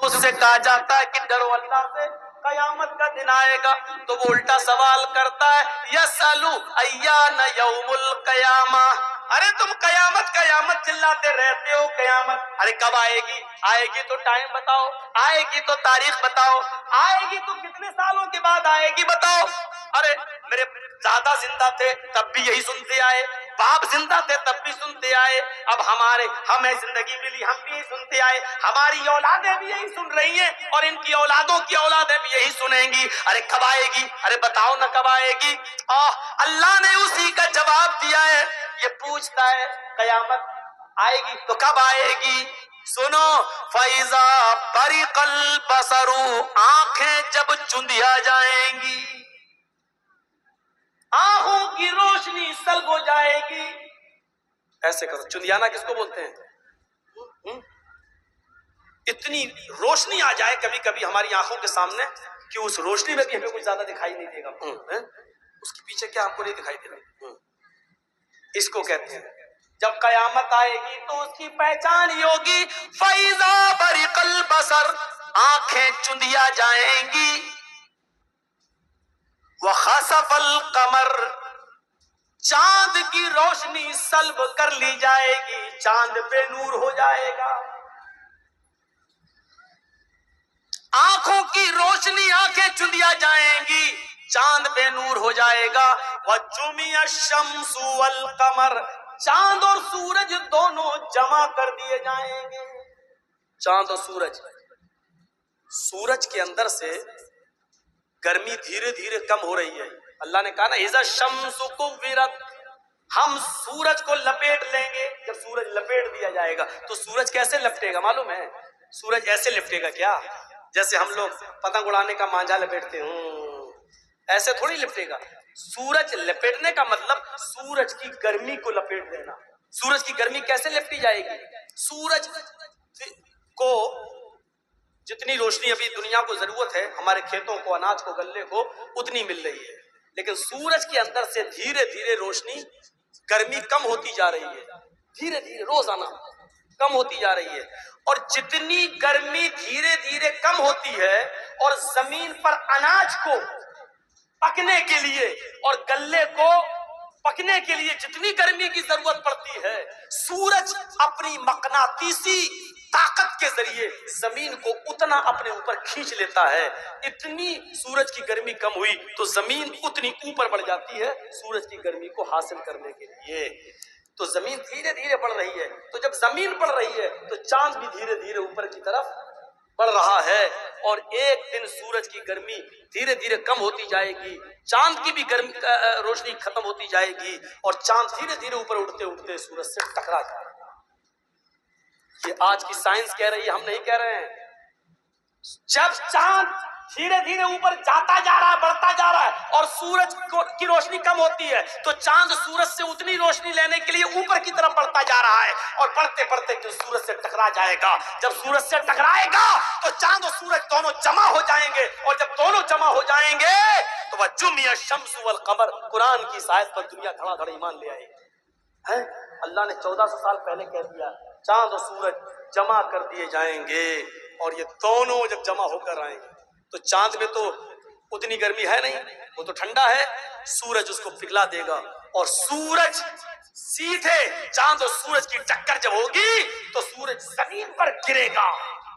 اس سے کہا جاتا ہے کہ ڈرو اللہ سے، قیامت کا دن آئے گا، تو وہ الٹا سوال کرتا ہے یسألو ایان یوم القیامہ، ارے تم قیامت قیامت چلاتے رہتے ہو، قیامت ارے کب آئے گی؟ آئے گی تو ٹائم بتاؤ، آئے گی تو تاریخ بتاؤ، آئے گی تو کتنے سالوں کے بعد آئے گی بتاؤ۔ ارے میرے دادا زندہ تھے تب بھی یہی سنتے آئے، باپ زندہ تھے تب بھی سنتے آئے، اب ہمیں زندگی ملی ہم بھی یہی سنتے آئے، ہماری اولادیں بھی یہی سن رہی ہیں اور ان کی اولادوں کی اولادیں بھی یہی سنیں گی، ارے کب آئے گی؟ ارے بتاؤ نہ کب آئے گی؟ اللہ نے اسی کا جواب دیا ہے، یہ پوچھتا ہے قیامت آئے گی تو کب آئے گی؟ سنو، فَإِذَا بَرِقَ الْبَصَرُ، آنکھیں جب چندیا جائیں گی، آنکھوں کی روشنی سلب ہو جائے گی۔ ایسے کرو، چندیانا کس کو بولتے ہیں؟ اتنی روشنی آ جائے کبھی کبھی ہماری آنکھوں کے سامنے کہ اس روشنی میں بھی ہمیں کچھ زیادہ دکھائی نہیں دے گا، اس کے پیچھے کیا ہم کو نہیں دکھائی دے گا، اس کو کہتے ہیں جب قیامت آئے گی تو اس کی پہچان ہی ہوگی، فَإِذَا بَرِقَ الْبَصَرُ، آنکھیں چندیا جائیں گی، وَخَسَفَ الْقَمَرُ، چاند کی روشنی سلب کر لی جائے گی، چاند بے نور ہو جائے گا، آنکھوں کی روشنی آنکھیں چندیا جائیں گی، چاند بے نور ہو جائے گا، وَجُمِعَ الشَّمْسُ وَالْقَمَرُ، چاند اور سورج دونوں جمع کر دیے جائیں گے۔ چاند اور سورج کے اندر سے گرمی دھیرے دھیرے کم ہو رہی ہے، اللہ نے کہا نا اِذَا الشَّمْسُ كُوِّرَتْ، ہم سورج کو لپیٹ لیں گے، جب سورج لپیٹ دیا جائے گا تو سورج کیسے لپٹے گا معلوم ہے؟ سورج ایسے لپٹے گا کیا؟ جیسے ہم لوگ پتنگ اڑانے کا مانجا لپیٹتے ہیں، ایسے تھوڑی لپٹے گا۔ سورج لپیٹنے کا مطلب سورج کی گرمی کو لپیٹ دینا۔ سورج کی گرمی کیسے لپٹی جائے گی؟ سورج کو جتنی روشنی ابھی دنیا کو ضرورت ہے، ہمارے کھیتوں کو، اناج کو، غلے کو، اتنی مل رہی ہے، لیکن سورج کے اندر سے دھیرے دھیرے روشنی، گرمی کم ہوتی جا رہی ہے، دھیرے دھیرے روزانہ کم ہوتی جا رہی ہے، اور جتنی گرمی دھیرے دھیرے کم ہوتی ہے اور زمین پر اناج کو پکنے کے لیے اور غلے کو پکنے کے لیے جتنی گرمی کی ضرورت پڑتی ہے، سورج اپنی مقناطیسی طاقت کے ذریعے زمین کو اتنا اپنے اوپر کھینچ لیتا ہے، اتنی سورج کی گرمی کم ہوئی تو زمین اتنی اوپر بڑھ جاتی ہے سورج کی گرمی کو حاصل کرنے کے لیے، تو زمین دھیرے دھیرے بڑھ رہی ہے، تو جب زمین بڑھ رہی ہے تو چاند بھی دھیرے دھیرے اوپر کی طرف بڑھ رہا ہے، اور ایک دن سورج کی گرمی دھیرے دھیرے کم ہوتی جائے گی، چاند کی بھی گرمی روشنی ختم ہوتی جائے گی، اور چاند دھیرے دھیرے اوپر اٹھتے اٹھتے سورج سے ٹکرا جائے گا۔ یہ آج کی سائنس کہہ رہی ہے، ہم نہیں کہہ رہے ہیں۔ جب چاند دھیرے دھیرے اوپر جاتا جا رہا ہے، بڑھتا جا رہا ہے، اور سورج کی روشنی کم ہوتی ہے تو چاند سورج سے اتنی روشنی لینے کے لیے اوپر کی طرف بڑھتا جا رہا ہے، اور بڑھتے بڑھتے سورج سے ٹکرا جائے گا۔ جب سورج سے ٹکرائے گا تو چاند اور سورج دونوں جمع ہو جائیں گے، اور جب دونوں جمع ہو جائیں گے تو وَجُمِعَ الشَّمْسُ وَالْقَمَرُ، قرآن کی اس آیت پر دنیا دھڑا دھڑ ایمان لے آئے گی۔ اللہ نے 1400 سال پہلے کہہ دیا چاند اور سورج جمع کر دیے جائیں گے، اور یہ دونوں جب جمع ہو کر آئیں گے تو چاند میں تو اتنی گرمی ہے نہیں، وہ تو ٹھنڈا ہے، سورج اس کو پگھلا دے گا، اور سورج سیدھے چاند اور سورج کی ٹکر جب ہوگی تو سورج زمین پر گرے گا،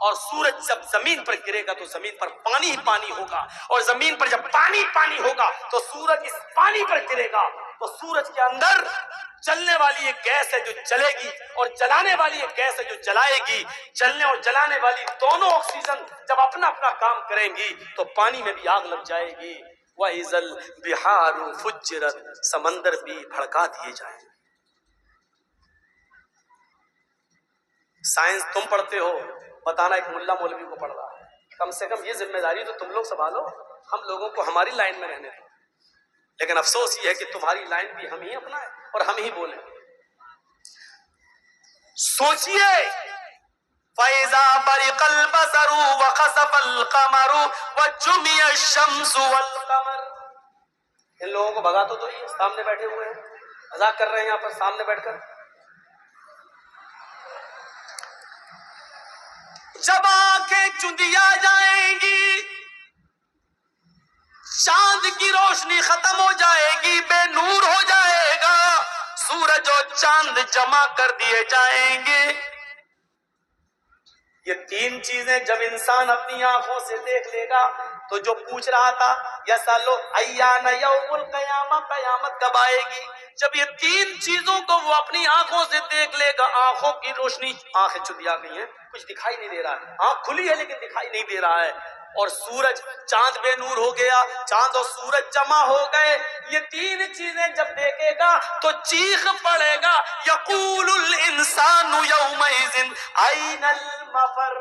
اور سورج جب زمین پر گرے گا تو زمین پر پانی ہی پانی ہوگا، اور زمین پر جب پانی پانی ہوگا تو سورج اس پانی پر گرے گا، تو سورج کے اندر چلنے والی ایک گیس ہے جو جلے گی، اور جلانے والی ایک گیس ہے جو جلائے گی، جلنے اور جلانے والی دونوں آکسیجن جب اپنا اپنا کام کریں گی تو پانی میں بھی آگ لگ جائے گی، وَإِذَا الْبِحَارُ فُجِّرَتْ، سمندر بھی بھڑکا دیے جائیں گے۔ سائنس تم پڑھتے ہو، بتانا ایک ملا مولوی کو پڑھ رہا ہے، کم سے کم یہ ذمہ داری تو تم لوگ سنبھالو، ہم لوگوں کو ہماری لائن میں رہنے دو، لیکن افسوس یہ ہے کہ تمہاری لائن بھی ہم ہی اپنائیں اور ہم ہی بولیں۔ سوچئے فَإِذَا بَرِقَ الْبَصَرُ وَخَسَفَ الْقَمَرُ وَجُمِعَ الشَّمْسُ وَالْقَمَرُ۔ ان لوگوں کو بھگا تو یہ سامنے بیٹھے ہوئے ہیں، مذاق کر رہے ہیں یہاں پر سامنے بیٹھ کر۔ جب آنکھیں چندیا جائیں گی، چاند کی روشنی ختم ہو جائے گی، بے نور ہو جائے گا، سورج اور چاند جمع کر دیے جائیں گے۔ یہ تین چیزیں جب انسان اپنی آنکھوں سے دیکھ لے گا تو جو پوچھ رہا تھا یسالو ایان یوم القیامہ، قیامت کب آئے گی، جب یہ تین چیزوں کو وہ اپنی آنکھوں سے دیکھ لے گا، آنکھوں کی روشنی، آنکھیں چندیا گئی ہیں، کچھ دکھائی نہیں دے رہا ہے، آنکھ کھلی ہے لیکن دکھائی نہیں دے رہا ہے، اور سورج، چاند بے نور ہو گیا، چاند اور سورج جمع ہو گئے، یہ تین چیزیں جب دیکھے گا تو چیخ پڑے گا، یقول الانسان یومئذ این المفر،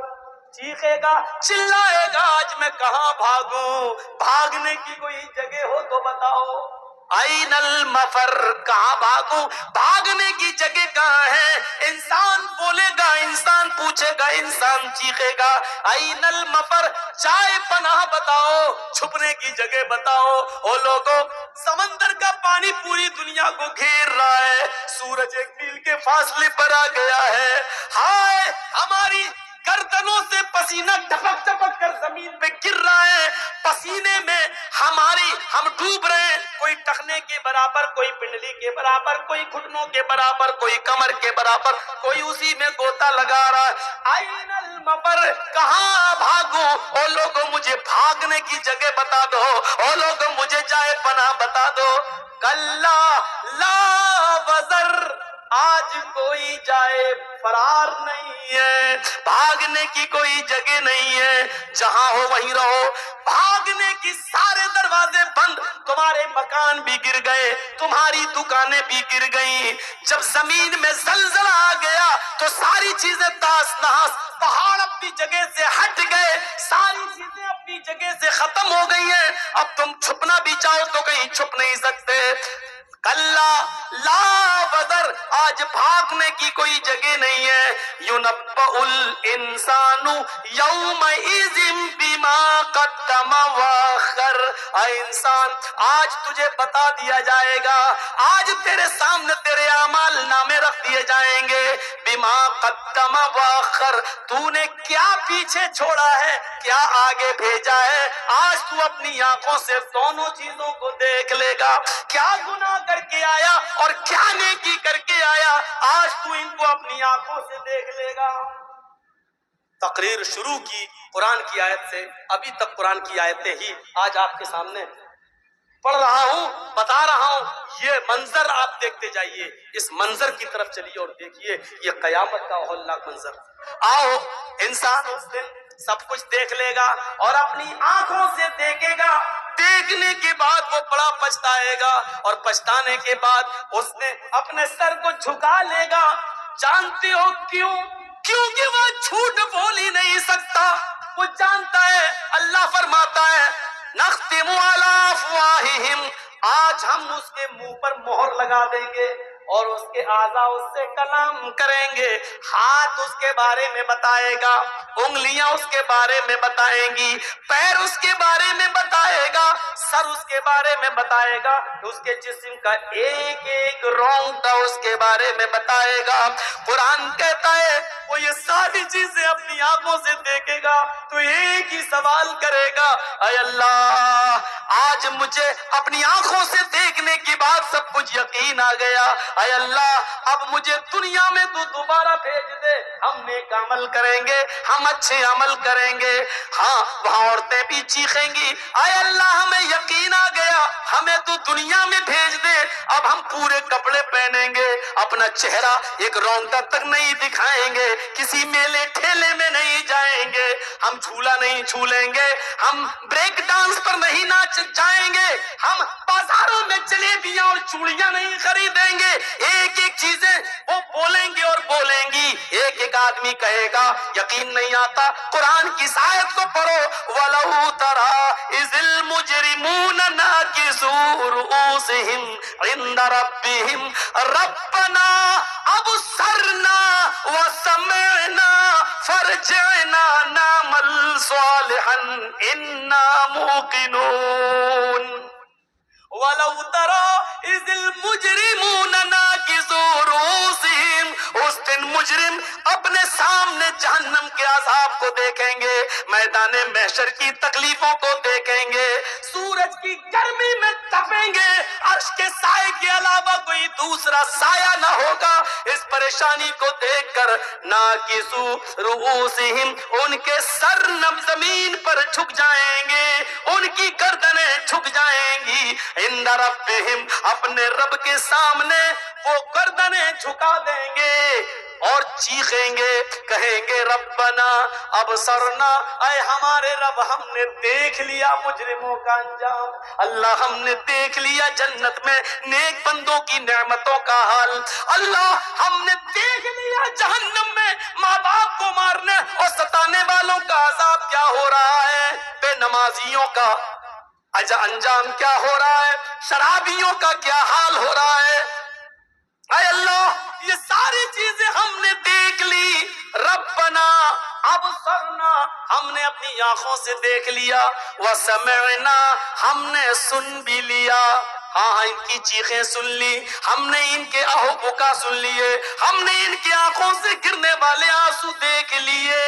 چیخے گا، چلائے گا، آج میں کہاں بھاگوں، بھاگنے کی کوئی جگہ ہو تو بتاؤ، این المفر، کہاں بھاگوں، بھاگنے کی جگہ کہاں ہے، انسان بولے گا، انسان پوچھے گا، انسان چیخے گا، این المفر، جائے پناہ بتاؤ، چھپنے کی جگہ بتاؤ، او لوگوں، سمندر کا پانی پوری دنیا کو گھیر رہا ہے، سورج ایک میل کے فاصلے پر آ گیا ہے، ہائے ہماری گردنوں سے پسینہ ٹپک ٹپک کر زمین پہ گر رہا ہے، پسینے میں ہم ڈوب رہے ہیں، کوئی ٹخنے کے برابر، کوئی پنڈلی کے برابر، کوئی گھٹنوں کے برابر، کوئی کمر کے برابر، کوئی اسی میں گوتا لگا رہا ہے، این المفر، کہاں بھاگوں، او لوگوں مجھے بھاگنے کی جگہ بتا دو، او لوگوں مجھے جائے پناہ بتا دو، کلا لا وزر، آج کوئی جائے فرار نہیں ہے، بھاگنے کی کوئی جگہ نہیں ہے، جہاں ہو وہیں رہو، بھاگنے کی سارے دروازے بند، تمہارے مکان بھی گر گئے، تمہاری دکانیں بھی گر گئیں، جب زمین میں زلزلہ آ گیا تو ساری چیزیں تاس نہاس، پہاڑ اپنی جگہ سے ہٹ گئے، ساری چیزیں اپنی جگہ سے ختم ہو گئی ہیں، اب تم چھپنا بھی چاہو تو کہیں چھپ نہیں سکتے، کلا لا وزر، آج بھاگنے کی کوئی جگہ نہیں ہے، یُنَبَّأُ الْإِنسَانُ يَوْمَئِذٍ بِمَا قَدَّمَ وَأَخَّرَ، اے انسان آج تجھے بتا دیا جائے گا، آج تیرے سامنے تیرے اعمال نامے رکھ دیے جائیں گے، بِمَا قَدَّمَ وَأَخَّرَ، تو نے کیا پیچھے چھوڑا ہے، کیا آگے بھیجا ہے، آج تو اپنی آنکھوں سے دونوں چیزوں کو دیکھ لے گا، کیا گناہ کر کے آیا اور کیا نیکی کر کے آیا، آج تو ان کو اپنی آنکھوں سے دیکھ لے گا۔ تقریر شروع کی قرآن کی آیت سے، ابھی تک قرآن کی آیتیں ہی آج آپ کے سامنے پڑھ رہا ہوں، بتا رہا ہوں، یہ منظر آپ دیکھتے جائیے، اس منظر کی طرف چلیے اور دیکھیے، یہ قیامت کا ہولناک منظر۔ آؤ، انسان اس دن سب کچھ دیکھ لے گا اور اپنی آنکھوں سے دیکھے گا، دیکھنے کے بعد وہ بڑا پچھتائے گا، اور پچھتانے کے بعد اس نے اپنے سر کو جھکا لے گا، جانتے ہو کیوں؟ کیونکہ وہ جھوٹ بول ہی نہیں سکتا، وہ جانتا ہے، اللہ فرماتا ہے نختم علی افواہہم، آج ہم اس کے منہ پر مہر لگا دیں گے اور اس کے اعضاء اس سے کلام کریں گے، ہاتھ اس کے بارے میں بتائے گا، انگلیاں اس کے بارے میں بتائیں گی، پیر اس کے بارے میں بتائے گا، سر اس کے بارے میں بتائے گا، اس کے جسم کا ایک ایک رونگٹا اس کے بارے میں بتائے گا۔ قرآن کہتا ہے وہ یہ ساری چیزیں اپنی آنکھوں سے دیکھے گا تو ایک ہی سوال کرے گا، اے اللہ آج مجھے اپنی آنکھوں سے دیکھنے کے بعد سب کچھ یقین آ گیا، اے اللہ اب مجھے دنیا میں تو دوبارہ بھیج دے، ہم نیک عمل کریں گے، ہم اچھے عمل کریں گے، ہاں وہاں عورتیں بھی چیخیں گی، اے اللہ ہمیں یقین آ گیا، ہمیں تو دنیا میں بھیج دے، اب ہم پورے کپڑے پہنیں گے، اپنا چہرہ ایک رونگٹا تک نہیں دکھائیں گے، کسی میلے ٹھیلے میں نہیں جائیں گے، ہم جھولا نہیں جھولیں گے، ہم بریک ڈانس پر نہیں ناچ جائیں گے، ہم بازاروں میں جلیبیاں اور چوڑیاں نہیں خریدیں گے، ایک ایک چیزیں وہ بولیں گے اور بولیں گی، ایک ایک آدمی کہے گا، یقین نہیں آتا قرآن کی آیت کو پڑھو، وَلَوْ تَرَىٰ إِذِ الْمُجْرِمُونَ نَاكِسُو رُءُوسِهِمْ عِنْدَ رَبِّهِمْ رَبَّنَا أَبْصَرْنَا وَسَمِعْنَا فَارْجِعْنَا نَعْمَلْ صَالِحًا إِنَّا مُوقِنُونَ۔ وَلَوْ تَرَىٰ إِذِ الْمُجْرِمُونَ نَاكِسُو رُءُوسِهِمْ، اس دن مجرم اپنے سامنے جہنم کے عذاب کو دیکھیں گے، میدان محشر کی تکلیفوں کو دیکھیں گے، سورج کی گرمی میں تپیں گے، عرش کے سائے کے علاوہ کوئی دوسرا سایہ نہ ہوگا۔ اس پریشانی کو دیکھ کر ناکسو رؤوسہم، ان کے سر زمین پر جھک جائیں گے، ان کی گردنیں جھک جائیں گی، عند ربہم، اپنے رب کے سامنے وہ گردنیں جھکا دیں گے اور چیخیں گے، کہیں گے ربنا ابصرنا، اے ہمارے رب ہم نے دیکھ لیا مجرموں کا انجام، اللہ ہم نے دیکھ لیا جنت میں نیک بندوں کی نعمتوں کا حال، اللہ ہم نے دیکھ لیا جہنم میں ماں باپ کو مارنے اور ستانے والوں کا عذاب کیا ہو رہا ہے، بے نمازیوں کا انجام کیا ہو رہا ہے، شرابیوں کا کیا حال ہو رہا ہے۔ اے اللہ یہ ساری چیزیں ہم نے دیکھ لی، ربنا ابصرنا، ہم نے اپنی آنکھوں سے دیکھ لیا، وسمعنا، ہم نے سن بھی لیا، ہاں ان کی چیخیں سن لی، ہم نے ان کے آہو بکا سن لیے، ہم نے ان کی آنکھوں سے گرنے والے آنسو دیکھ لیے،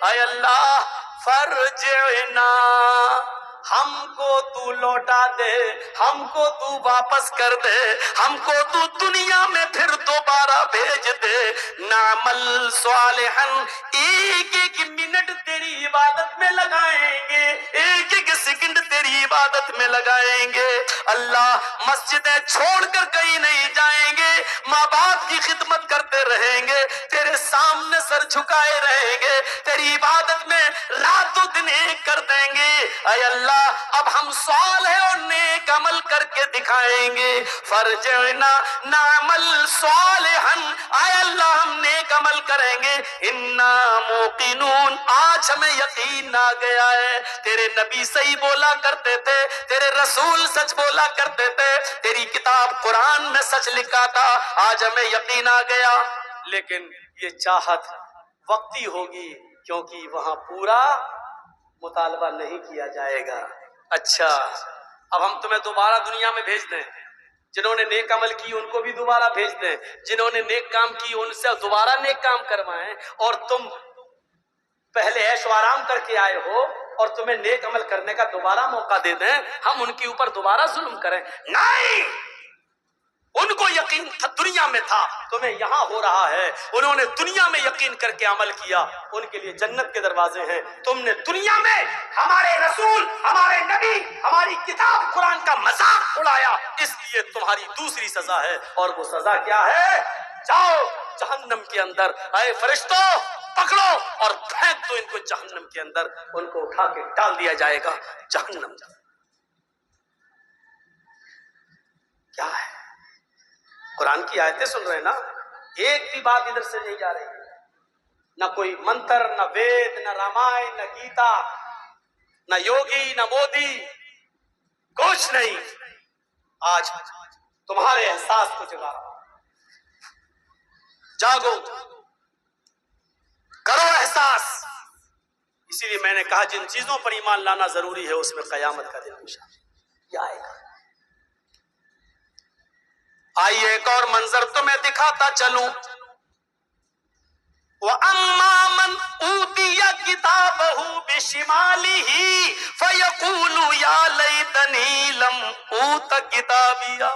اے اللہ فرجعنا، ہم کو تو لوٹا دے، ہم کو تو واپس کر دے، ہم کو تو دنیا میں پھر دوبارہ بھیج دے، نعمل صالحا، ایک ایک منٹ تیری عبادت میں لگائیں گے، ایک ایک سیکنڈ تیری عبادت میں لگائیں گے، اللہ مسجدیں چھوڑ کر کہیں نہیں جائیں گے، ماں باپ کی خدمت کرتے رہیں گے، تیرے سامنے سر جھکائے رہیں گے، تیری عبادت میں رات و دن ایک کر دیں گے، اے اللہ اب ہم صالح اور نیک عمل کر کے دکھائیں گے، فرجعنا نعمل صالحا، اے اللہ ہم نیک عمل کریں گے، انا موقنون، آج ہمیں یقین آ گیا ہے، تیرے نبی صحیح بولا کرتے تھے، تیرے رسول سچ بولا کرتے تھے، تیری کتاب قرآن میں سچ لکھا تھا، آج ہمیں یقین آ گیا، لیکن یہ چاہت وقتی ہوگی کیونکہ وہاں پورا مطالبہ نہیں کیا جائے گا۔ اچھا اب ہم تمہیں دوبارہ دنیا میں بھیج دیں، جنہوں نے نیک عمل کی ان کو بھی دوبارہ بھیج دیں، جنہوں نے نیک کام کی ان سے دوبارہ نیک کام کروائیں، اور تم پہلے عیش و آرام کر کے آئے ہو اور تمہیں نیک عمل کرنے کا دوبارہ موقع دے دیں، ہم ان کے اوپر دوبارہ ظلم کریں؟ نہیں، ان کو یقین تھا دنیا میں تھا، تمہیں یہاں ہو رہا ہے، انہوں نے دنیا میں یقین کر کے عمل کیا، ان کے لیے جنت کے دروازے ہیں، تم نے دنیا میں ہمارے رسول، ہمارے نبی، ہماری کتاب قرآن کا مذاق اڑایا، اس لیے تمہاری دوسری سزا ہے، اور وہ سزا کیا ہے؟ جاؤ جہنم کے اندر، اے فرشتوں پکڑو اور پھینک دو ان کو جہنم کے اندر، ان کو اٹھا کے ڈال دیا جائے گا جہنم۔ کیا ہے؟ قرآن کی آیتیں سن رہے ہیں نا، ایک بھی بات ادھر سے نہیں جا رہی، نہ کوئی منتر، نہ وید، نہ رامائن، نہ گیتا، نہ یوگی، نہ مودی، کچھ نہیں، آج تمہارے احساس کو جگا رہا ہوں، جاگو، کرو احساس۔ اسی لیے میں نے کہا جن چیزوں پر ایمان لانا ضروری ہے اس میں قیامت کا دن ہمیشہ یہ آئے گا۔ آئیے ایک اور منظر تمہیں دکھاتا چلوں، وَأَمَّا مَنْ أُوتِيَ كِتَابَهُ بِشِمَالِهِ فَيَقُولُ يَا لَيْتَنِي لَمْ أُوتَ كِتَابِيَهْ،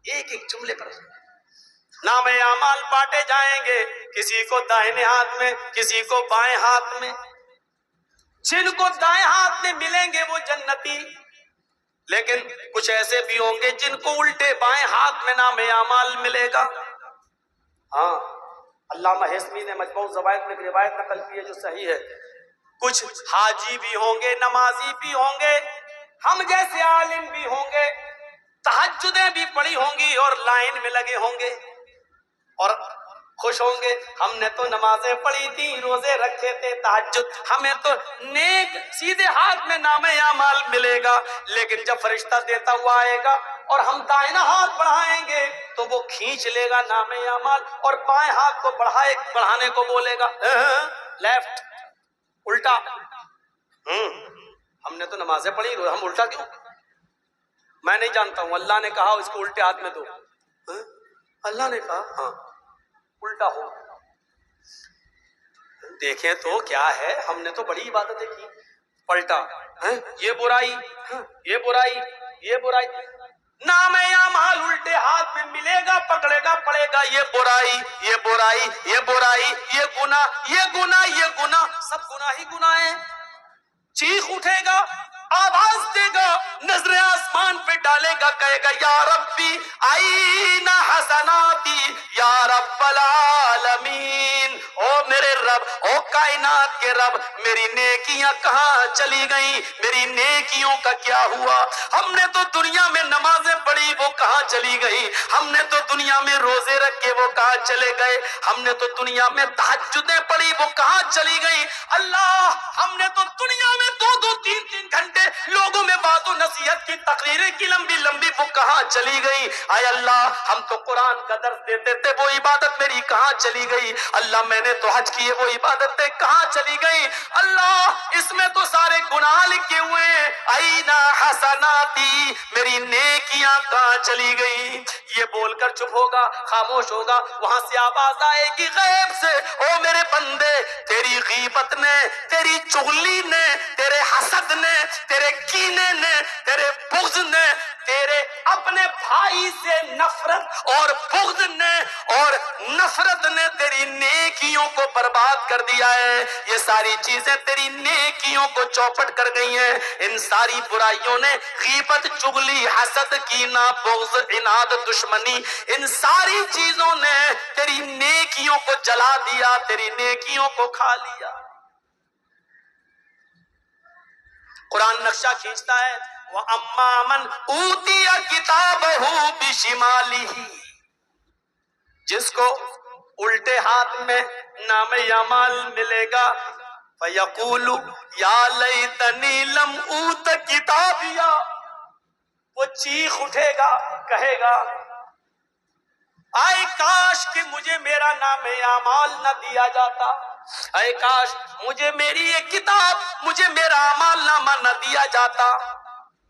ایک ایک جملے پر نام اعمال بانٹے جائیں گے، کسی کو دائیں ہاتھ میں، کسی کو بائیں ہاتھ میں، جن کو دائیں ہاتھ میں ملیں گے وہ جنتی، لیکن کچھ ایسے بھی ہوں گے جن کو الٹے بائیں ہاتھ میں نام اعمال ملے گا۔ ہاں علامہ حسمی نے مجموع الزوائد میں ایک روایت نقل کی ہے جو صحیح ہے، کچھ حاجی بھی ہوں گے، نمازی بھی ہوں گے، ہم جیسے عالم بھی ہوں گے، تہجدیں بھی پڑھی ہوں گی اور لائن میں لگے ہوں گے اور خوش ہوں گے، ہم نے تو نمازیں پڑھی تھی، روزے رکھے تھے، تہجد، ہمیں تو نیک سیدھے ہاتھ میں نام اعمال ملے گا، لیکن جب فرشتہ دیتا ہوا آئے گا اور ہم دائیں ہاتھ بڑھائیں گے تو وہ کھینچ لے گا نام اعمال اور بائیں ہاتھ کو بڑھانے کو بولے گا لیفٹ، الٹا۔ ہم نے تو نمازیں پڑھی، ہم الٹا کیوں؟ میں نہیں جانتا ہوں، اللہ نے کہا اس کو الٹے ہاتھ میں دو، اللہ نے کہا، ہاں الٹا ہو. دیکھیں تو کیا ہے, ہم نے تو بڑی عبادتیں کی, پلٹا یہ برائی, یہ برائی, یہ برائی. نام اعمال الٹے ہاتھ میں ملے گا, پکڑے گا, پڑے گا یہ برائی, یہ برائی, یہ برائی, یہ گناہ, یہ گناہ, یہ گناہ, سب گناہ ہی گناہ ہیں. چیخ اٹھے گا, آواز دے گا, نظر آسمان پہ ڈالے گا, کہے گا یا ربی آئین حسناتی یا رب العالمین, او میرے رب, او کائنات کے رب, میری نیکیاں کہاں چلی گئیں, میری نیکیوں کا کیا ہوا. ہم نے تو دنیا میں نمازیں پڑھی, وہ کہاں چلی گئی. ہم نے تو دنیا میں روزے رکھے, وہ کہاں چلے گئے. ہم نے تو دنیا میں تہجدیں پڑھی, وہ کہاں چلی گئی. اللہ, ہم نے تو دنیا میں 2-2 3-3 گھنٹے لوگوں میں بات و نصیحت کی تقریریں کی لمبی لمبی, وہ کہاں چلی گئی. اے اللہ, ہم تو قرآن کا درس دیتے تھے, وہ عبادت میری کہاں چلی گئی. اللہ, میں نے تو حج کیے, وہ عبادتیں کہاں چلی گئی. اللہ, اس میں تو سارے گناہ لکھے ہوئے ہیں. اینا حسناتی, میری نیکیاں کہاں چلی گئی. یہ بول کر چپ ہوگا, خاموش ہوگا. وہاں سے آواز آئے گی غیب سے, او میرے بندے, تیری غیبت نے, تیری چغلی نے, تیرے حسد نے, تیرے کینے نے, تیرے بغض نے, تیرے اپنے بھائی سے نفرت اور بغض نے اور نفرت نے تیری نیکیوں کو برباد کر دیا ہے. یہ ساری چیزیں تیری نیکیوں کو چوپٹ کر گئی ہیں. ان ساری برائیوں نے, غیبت, چغلی, حسد, کینہ, بغض, عناد, دشمنی, ان ساری چیزوں نے تیری نیکیوں کو جلا دیا, تیری نیکیوں کو کھا لیا. قرآن نقشہ کھینچتا ہے, وَأَمَّا مَنْ أُوتِيَ كِتَابَهُ بِشِمَالِهِ, جس کو الٹے ہاتھ میں نام اعمال ملے گا, فَيَقُولُ يَا لَيْتَنِي لَمْ أُوتَ كِتَابِيَهْ, وہ چیخ اٹھے گا, کہے گا آئے کاش کہ مجھے میرا نام اعمال نہ دیا جاتا, اے کاش مجھے میری یہ کتاب, مجھے میرا اعمال نامہ نہ دیا جاتا.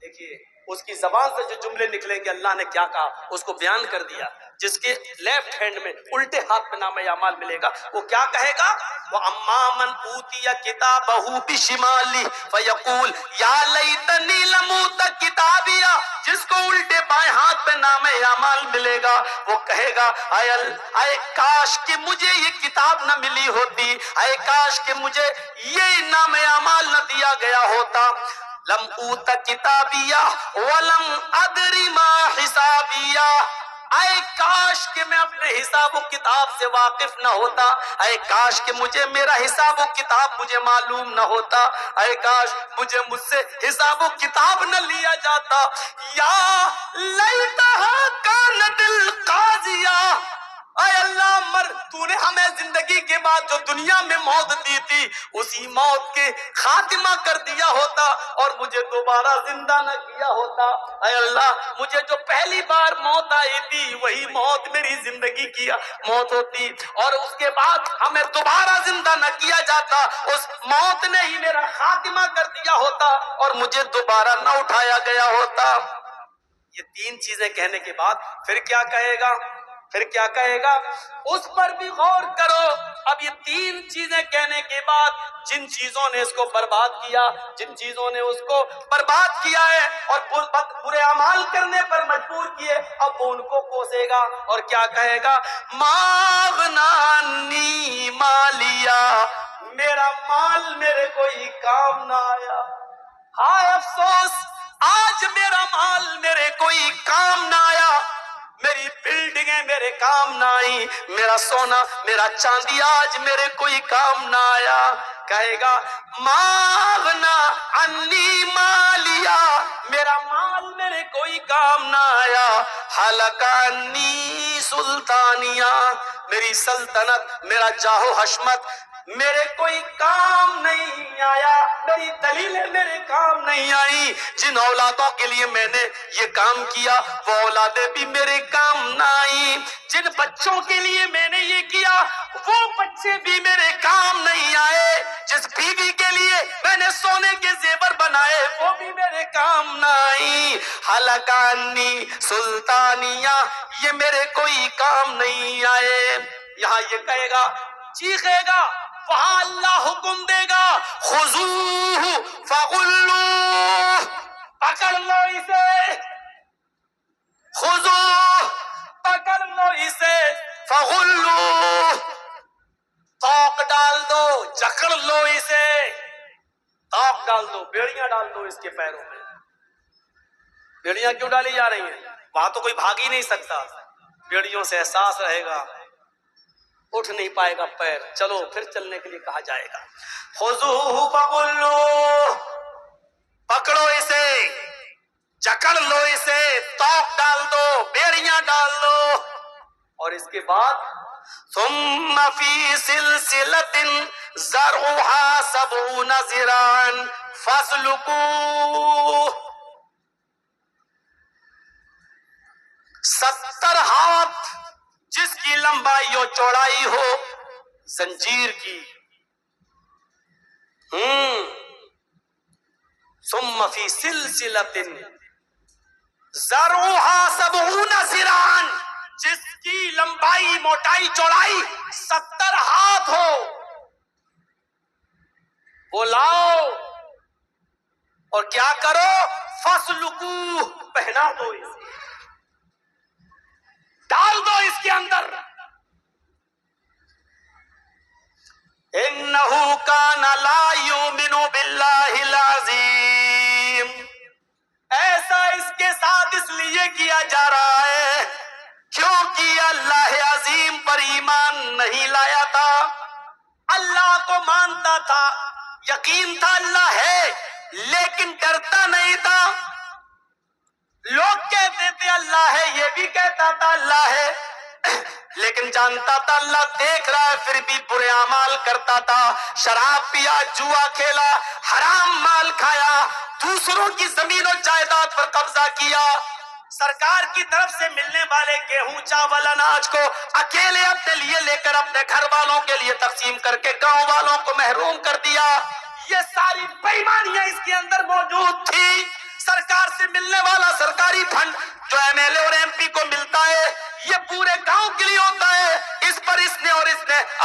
دیکھیے اس کی زبان سے جو جملے نکلیں گے, اللہ نے کیا کہا اس کو بیان کر دیا. جس کے لیفٹ ہینڈ میں, الٹے ہاتھ میں نام اعمال ملے گا, وہ کیا کہے گا, وَأَمَّا مَنْ أُوتِيَ كِتَابَهُ بِشِمَالِهِ فَيَقُولُ يَا لَيْتَنِي لَمْ أُوتَ كِتَابِيَهْ, جس کو الٹے بائیں ہاتھ پہ نام اعمال ملے گا, وہ کہے گا اے کاش کہ مجھے یہ کتاب نہ ملی ہوتی, اے کاش کہ مجھے یہ نام اعمال نہ دیا گیا ہوتا. لم اوت کتابیہ ولم ادری ما حسابیہ, اے کاش کہ میں اپنے حساب و کتاب سے واقف نہ ہوتا, اے کاش کہ مجھے میرا حساب و کتاب مجھے معلوم نہ ہوتا, اے کاش مجھے مجھ سے حساب و کتاب نہ لیا جاتا. یا لیتہا کانت القاضیہ, اے اللہ, تو نے ہمیں زندگی کے بعد جو دنیا میں موت دی تھی, اسی موت کے خاتمہ کر دیا ہوتا اور مجھے دوبارہ زندہ نہ کیا ہوتا. اے اللہ, مجھے جو پہلی بار موت آئی تھی وہی موت میری زندگی کی موت ہوتی, اور اس کے بعد ہمیں دوبارہ زندہ نہ کیا جاتا, اس موت نے ہی میرا خاتمہ کر دیا ہوتا اور مجھے دوبارہ نہ اٹھایا گیا ہوتا. یہ 3 چیزیں کہنے کے بعد پھر کیا کہے گا, پھر کیا کہے گا, اس پر بھی غور کرو. اب یہ 3 چیزیں کہنے کے بعد جن چیزوں نے اس کو برباد کیا, جن چیزوں نے اس کو برباد کیا ہے اور برے اعمال کرنے پر مجبور کیے, اب وہ ان کو کوسے گا اور کیا کہے گا, ما اغنی عنی مالیہ, میرا مال میرے کوئی کام نہ آیا. ہائے افسوس, آج میرا مال میرے کوئی کام نہ آیا, میری بلڈنگیں میرے کام نہ آئی, میرا سونا میرا چاندی آج میرے کوئی کام نہ آیا. کہے گا ما اغنی عنی مالیہ, میرا مال میرے کوئی کام نہ آیا. ہلک عنی سلطانیہ, میری سلطنت, میرا جاہ و حشمت میرے کوئی کام نہیں آیا, میری دلیلیں میرے کام نہیں آئی. جن اولادوں کے لیے میں نے یہ کام کیا وہ اولادیں بھی میرے کام نہ آئی, جن بچوں کے لیے میں نے یہ کیا وہ بچے بھی میرے کام نہیں آئے, جس بیوی کے لیے میں نے سونے کے زیور بنائے وہ بھی میرے کام نہ آئی. ہلک عنی سلطانیہ, یہ میرے کوئی کام نہیں آئے. یہاں یہ کہے گا، چیخے گا، وہاں اللہ حکم دے گا خذوہ فغلوہ، پکڑ لو اسے، خذوہ پکڑ لو اسے، فغلوہ توق ڈال دو، جکڑ لو اسے، توق ڈال دو، بیڑیاں ڈال دو اس کے پیروں میں۔ بیڑیاں کیوں ڈالی جا رہی ہیں؟ وہاں تو کوئی بھاگ ہی نہیں سکتا، بیڑیوں سے احساس رہے گا، اٹھ نہیں پائے گا پیر، چلو پھر چلنے کے لیے کہا جائے گا خذوہ فغلوہ، پکڑو اسے، جکڑ لو اسے، توق ڈال دو، بیڑیاں ڈال دو، اور اس کے بعد ثم فی سلسلۃ ذرعها 70 ذراعا فاسلکوہ، 70 ہاتھ جس کی لمبائی و چوڑائی ہو زنجیر کی، ثم فی سلسلۃ ذرعها 70 ذراعا، جس کی لمبائی موٹائی چوڑائی 70 ہاتھ ہو، وہ لاؤ اور کیا کرو، فاسلکوہ پہنا دو اسے، ڈال دو اس کے اندر، انہ کان لا یؤمن باللہ العظیم، ایسا اس کے ساتھ اس لیے کیا جا رہا ہے کیونکہ اللہ عظیم پر ایمان نہیں لایا تھا، اللہ کو مانتا تھا، یقین تھا اللہ ہے، لیکن ڈرتا نہیں تھا، لوگ کہتے تھے اللہ ہے، یہ بھی کہتا تھا اللہ ہے، لیکن جانتا تھا اللہ دیکھ رہا ہے، پھر بھی برے اعمال کرتا تھا، شراب پیا، جوا کھیلا، حرام مال کھایا، دوسروں کی زمین و جائیداد پر قبضہ کیا، سرکار کی طرف سے ملنے والے گیہوں چاول اناج کو اکیلے اپنے لیے لے کر اپنے گھر والوں کے لیے تقسیم کر کے گاؤں والوں کو محروم کر دیا، یہ ساری بے ایمانیاں اس کے اندر موجود تھی۔ سرکار سے ملنے والا سرکاری فنڈ جو ایم ایل اے اور ایم پی کو ملتا ہے یہ پورے گاؤں کے لیے ہوتا ہے، اس پر اس نے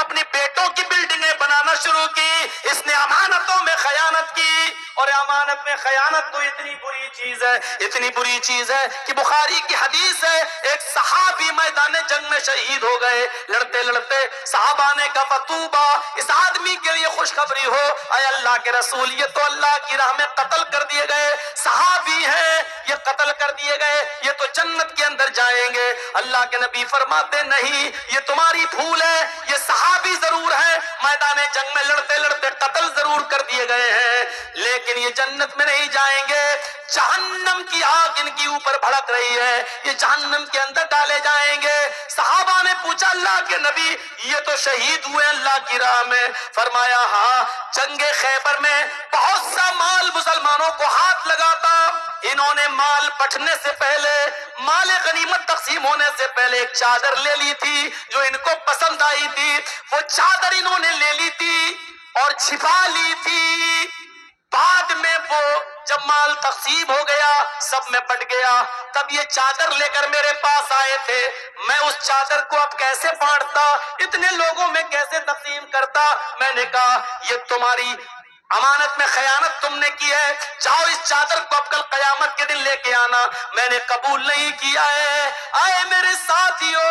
اپنی بیٹوں کی بلڈنگیں بنانا شروع کی، اس نے امانتوں میں خیانت کی، اور امانت میں خیانت تو اتنی بری چیز ہے، اتنی بری چیز ہے کہ بخاری کی حدیث ہے، ایک صحابی میدان جنگ میں شہید ہو گئے، لڑتے لڑتے صحابہ نے کہا فتوبہ، اس آدمی کے لیے خوشخبری ہو، اے اللہ کے رسول یہ تو اللہ کی راہ میں قتل کر دیے گئے صحابی ہیں، یہ قتل کر دیے گئے، یہ تو جنت کے اندر جائیں گے۔ اللہ کے نبی فرماتے نہیں، یہ تمہاری بھول ہے، یہ صحابی ضرور ہے، میدان جنگ میں لڑتے لڑتے قتل ضرور کر دیے گئے ہیں، لیکن یہ جنت میں نہیں جائیں گے، جہنم کی آگ ان کی اوپر بھڑک رہی ہے، یہ جہنم کے اندر ڈالے جائیں گے۔ صحابہ نے پوچھا اللہ کے نبی یہ تو شہید ہوئے اللہ کی راہ میں، فرمایا ہاں، جنگ خیبر میں بہت سا مال مسلمانوں کو ہاتھ لگا تھا، انہوں نے مال بٹنے سے پہلے، مال غنیمت تقسیم ہونے سے پہلے ایک چادر لے لی تھی جو ان کو پسند آئی تھی، وہ چادر انہوں نے لے لی تھی اور چھپا لی تھی، بعد میں وہ جب مال تقسیم ہو گیا سب میں بٹ گیا، تب یہ چادر لے کر میرے پاس آئے تھے، میں اس چادر کو اب کیسے بانٹتا، اتنے لوگوں میں کیسے تقسیم کرتا، میں نے کہا یہ تمہاری امانت میں خیانت تم نے کی ہے، جاؤ اس چادر کو اب کل قیامت کے دن لے کے آنا، میں نے قبول نہیں کیا ہے۔ آئے میرے ساتھیو،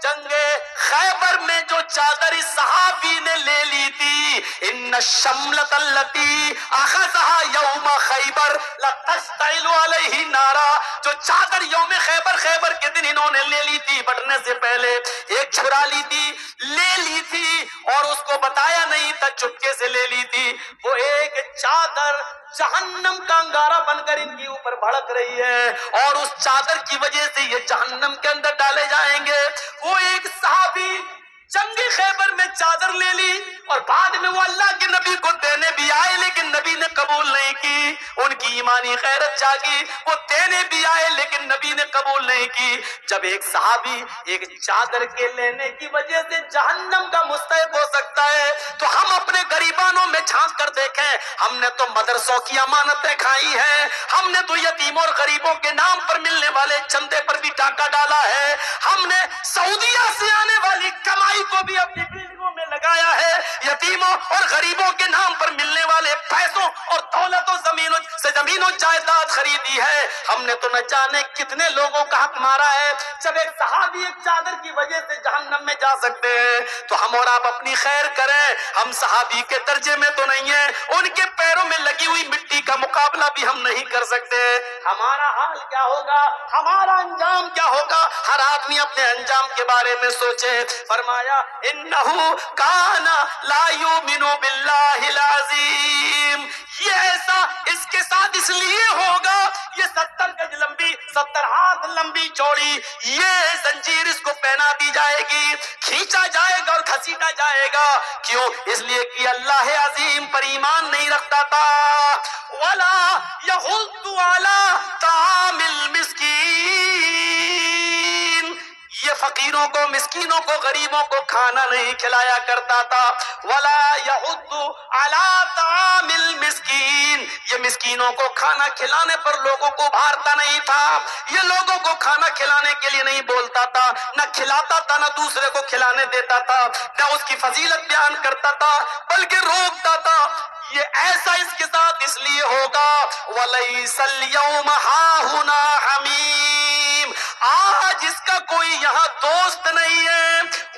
جنگ خیبر میں جو چادر اس صحابی نے لے لی تھی، ان الشملۃ التي اخذها یوم خیبر لتشتعل علیہ نارا، جو چادر یوم خیبر کے دن انہوں نے لے لی تھی بٹنے سے پہلے، ایک چھڑا لی تھی، لے لی تھی اور اس کو بتایا نہیں تھا، چپکے سے لے لی تھی، وہ ایک چادر جہنم کا انگارہ بن کر ان کے اوپر بھڑک رہی ہے، اور اس چادر کی وجہ سے یہ جہنم کے اندر ڈالے جائیں گے۔ وہ ایک صحابی جنگ خیبر میں چادر لے لی اور بعد میں وہ اللہ کے نبی کو دینے بھی آئے، لیکن نبی نے قبول نہیں کی، ان کی ایمانی غیرت جاگی، وہ دینے بھی آئے لیکن نبی نے قبول نہیں کی۔ جب ایک صحابی ایک چادر کے لینے کی وجہ سے جہنم کا مستحق ہو سکتا ہے تو ہم اپنے غریبانوں میں جھانک کر دیکھیں، ہم نے تو مدرسوں کی امانتیں کھائی ہیں، ہم نے تو یتیموں اور غریبوں کے نام پر ملنے والے چندے پر بھی ڈاکہ ڈالا ہے، ہم نے سعودیہ سے آنے والی کمائی کو بھی اپنی بلڈنگوں میں لگایا ہے، یتیموں اور غریبوں کے نام پر ملنے والے پیسوں اور دولت و زمین و جائیداد خریدی ہے، ہم نے تو نہ جانے کتنے لوگوں کا حق مارا ہے۔ جب ایک صحابی ایک چادر کی وجہ سے جہنم میں جا سکتے ہیں تو ہم اور آپ اپنی خیر کریں، ہم صحابی کے درجے میں تو نہیں ہیں، ان کے پیروں میں لگی ہوئی مٹی کا مقابلہ بھی ہم نہیں کر سکتے۔ ہمارا حال کیا ہوگا، ہمارا انجام کیا ہوگا؟ ہر آدمی اپنے انجام کے بارے میں سوچے۔ فرمایا انہو کان لا یؤمن باللہ العظیم، یہ ایسا اس کے ساتھ اس لیے ہوگا، یہ 70 گز لمبی 70 ہاتھ لمبی چوڑی یہ زنجیر اس کو پہنا دی جائے گی، کھینچا جائے گا اور گھسیٹا جائے گا، کیوں؟ اس لیے کہ اللہ عظیم پر ایمان نہیں رکھتا تھا۔ وَلَا يَحُضُّ عَلَىٰ طَعَامِ الْمِسْكِينِ، یہ فقیروں کو، مسکینوں کو، غریبوں کو کھانا نہیں کھلایا کرتا تھا۔ وَلَا يَحُضُّ عَلَىٰ طَعَامِ الْمِسْكِينِ، یہ مسکینوں کو کھانا کھلانے پر لوگوں کو ابھارتا نہیں تھا، یہ لوگوں کو کھانا کھلانے کے لیے نہیں بولتا تھا، نہ کھلاتا تھا، نہ دوسرے کو کھلانے دیتا تھا، نہ اس کی فضیلت بیان کرتا تھا بلکہ روکتا تھا۔ یہ ایسا اس کے ساتھ اس لیے ہوگا وَلَيْسَ الْيَوْمَ هَاهُنَا حَمِيمٌ، آج اس کا کوئی یہاں دوست نہیں ہے۔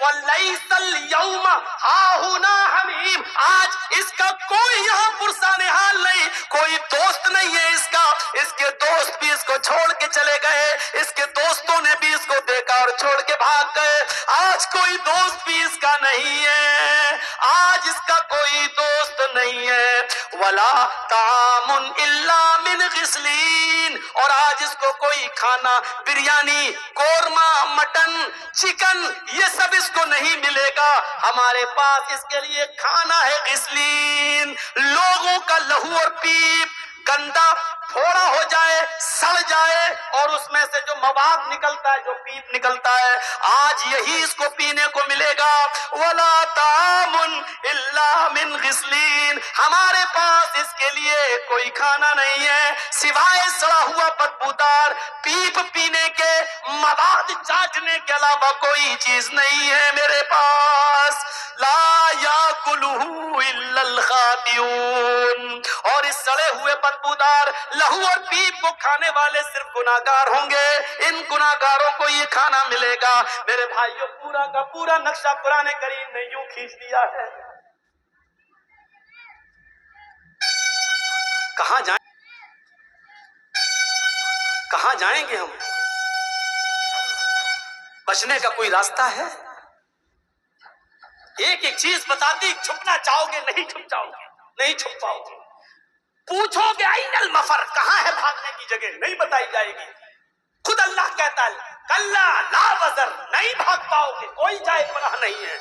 وَلَيْسَ الْيَوْمَ هَاهُنَا حَمِيمٌ، آج اس کا کوئی یہاں پرسان حال نہیں، کوئی دوست نہیں ہے اس کا، اس کے دوست بھی اس کو چھوڑ کے چلے گئے، اس کے دوستوں نے بھی اس کو دیکھا اور چھوڑ کے بھاگ گئے، آج کوئی دوست بھی اس کا نہیں ہے، آج اس کا کوئی دوست نہیں ہے۔ وَلَا طَعَامٌ إِلَّا مِنْ غِسْلِينَ، اور آج اس کو کوئی کھانا، بریانی، قورمہ، مٹن، چکن، یہ سب اس کو نہیں ملے گا، ہمارے پاس اس کے لیے کھانا ہے غسلین، لوگوں کا لہو اور پیپ گندا پھوڑا ہو جائے، سڑ جائے اور اس میں سے جو مواد نکلتا ہے، جو پیپ نکلتا ہے، آج یہی اس کو پینے کو ملے گا۔ وَلَا طَعَامٌ إِلَّا مِنْ غِسْلِينَ، ہمارے پاس اس کے لیے کوئی کھانا نہیں ہے سوائے سڑا ہوا بدبودار پیپ پینے کے، مواد چاٹنے کے علاوہ کوئی چیز نہیں ہے میرے پاس۔ لا یاکلہ الا الخاطئون، اور اس سڑے ہوئے بدبودار لہو اور پیپ کو کھانے والے صرف گناہگار ہوں گے، ان گناہگاروں کو یہ کھانا ملے گا۔ میرے بھائیوں، پورا کا پورا نقشہ قرآن کریم نے یوں کھینچ دیا ہے۔ کہاں جائیں، کہاں جائیں گے ہم؟ بچنے کا کوئی راستہ ہے؟ ایک ایک چیز بتا دی، چھپنا چاہو گے نہیں چھپ جاؤ گے، نہیں چھپ پاؤ گے۔ پوچھو گے این المفر، کہاں ہے بھاگنے کی جگہ، نہیں بتائی جائے گی۔ خود اللہ کہتا ہے کلا لا وزر، نہیں بھاگ پاؤ گے، کوئی جائے پناہ نہیں ہے۔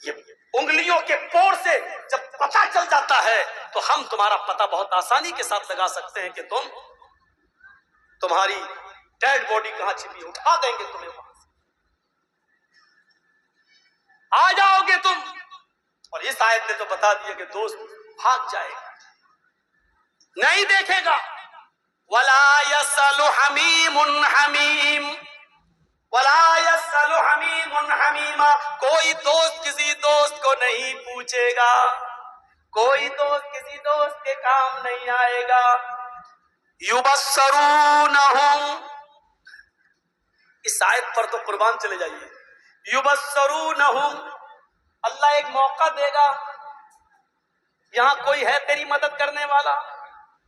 یہ انگلیوں کے پور سے جب پتہ چل جاتا ہے تو ہم تمہارا پتہ بہت آسانی کے ساتھ لگا سکتے ہیں کہ تمہاری ڈیڈ باڈی کہاں چھپی، اٹھا دیں گے تمہیں وہاں سے، آ جاؤ گے تم۔ اور اس آیت نے تو بتا دیا کہ دوست بھاگ جائے گا، نہیں دیکھے گا۔ وَلَا يَسْأَلُ حَمِيمٌ حَمِيمٌ، وَلَا يَسْأَلُ حَمِيمٌ حَمِيمًا، کوئی دوست کسی دوست کو نہیں پوچھے گا، کوئی دوست کسی دوست کے کام نہیں آئے گا۔ يُبَصَّرُونَهُمْ، اس آیت پر تو قربان چلے جائیے۔ يُبَصَّرُونَهُمْ، اللہ ایک موقع دے گا، یہاں کوئی ہے تیری مدد کرنے والا؟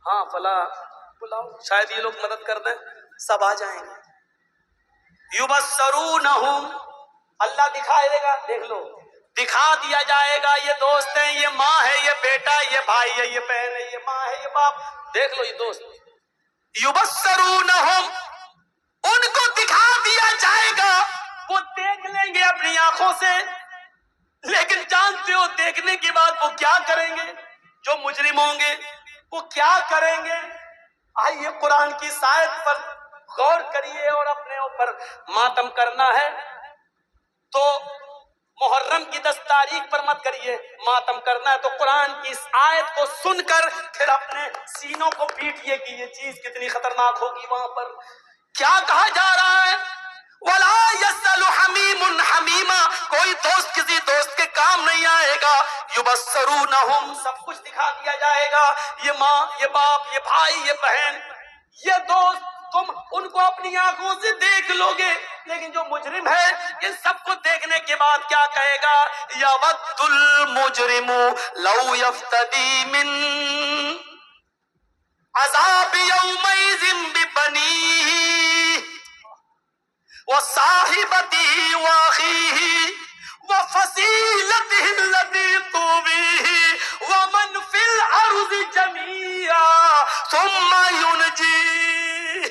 ہاں فلاں بلاؤ، شاید یہ لوگ مدد کر دیں، سب آ جائیں گے۔ یبصرونہم، اللہ دکھائے دے گا، دیکھ لو، دکھا دیا جائے گا، یہ دوست ہیں، یہ ماں ہے، یہ بیٹا ہے، یہ بھائی ہے، یہ بہن ہے، یہ ماں ہے، یہ باپ، دیکھ لو یہ دوست۔ یبصرونہم، ان کو دکھا دیا جائے گا، وہ دیکھ لیں گے اپنی آنکھوں سے، لیکن جانتے ہو دیکھنے کے بعد وہ کیا کریں گے؟ جو مجرم ہوں گے وہ کیا کریں گے؟ آئیے قرآن کی اس آیت پر غور کریے اور اپنے اوپر ماتم کرنا ہے تو محرم کی 10 تاریخ پر مت کریے، ماتم کرنا ہے تو قرآن کی اس آیت کو سن کر پھر اپنے سینوں کو پیٹیے کہ یہ چیز کتنی خطرناک ہوگی۔ وہاں پر کیا کہا جا رہا ہے؟ وَلَا يَسْأَلُ حَمِيمٌ حَمِيمًا، کوئی دوست کسی دوست کے کام نہیں آئے گا۔ يُبَصَّرُونَهُمْ، سب کچھ دکھا دیا جائے گا، یہ ماں، یہ باپ، یہ بھائی، یہ بہن، یہ دوست، تم ان کو اپنی آنکھوں سے دیکھ لو گے، لیکن جو مجرم ہے ان سب کو دیکھنے کے بعد کیا کہے گا؟ يَوَدُّ الْمُجْرِمُ لَوْ يَفْتَدِي مِنْ عَذَابِ يَوْمَئِذٍ بِبَنِيهِ وَصَاحِبَتِهِ وَأَخِيهِ وَفَصِيلَتِهِ الَّتِي تُؤْوِيهِ وَمَنْ فِي الْأَرْضِ جَمِيعًا ثُمَّ يُنْجِيهِ،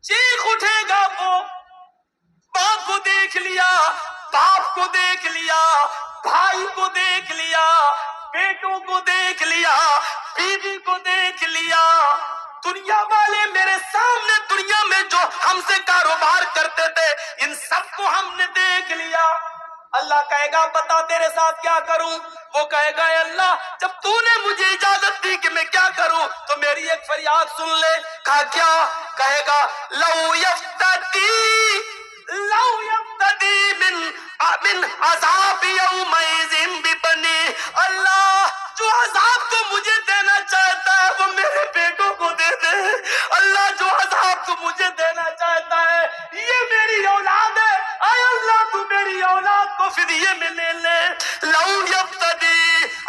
چیخ اٹھے گا وہ، ماں کو دیکھ لیا، باپ کو دیکھ لیا، بھائی کو دیکھ لیا، بیٹوں کو دیکھ لیا، بیوی کو دیکھ لیا، دنیا والے میرے سامنے دنیا میں جو ہم سے کاروبار کرتے تھے ان سب کو ہم نے دیکھ لیا۔ اللہ کہے گا بتا تیرے ساتھ کیا کروں؟ وہ کہے گا اے اللہ جب تو نے مجھے اجازت دی کہ میں کیا کروں تو میری ایک فریاد سن لے۔ کہا کیا؟ کہے گا لو یفتدی من عذاب یومئذ ببنی، اللہ جو عذاب تو مجھے دینا چاہتا ہے وہ میرے بیٹوں کو دے دے، اللہ جو عذاب تو مجھے دینا چاہتا ہے یہ میری اولاد ہے، اے اللہ تو میری اولاد کو فدیے میں لے لے۔ لو یفتدی،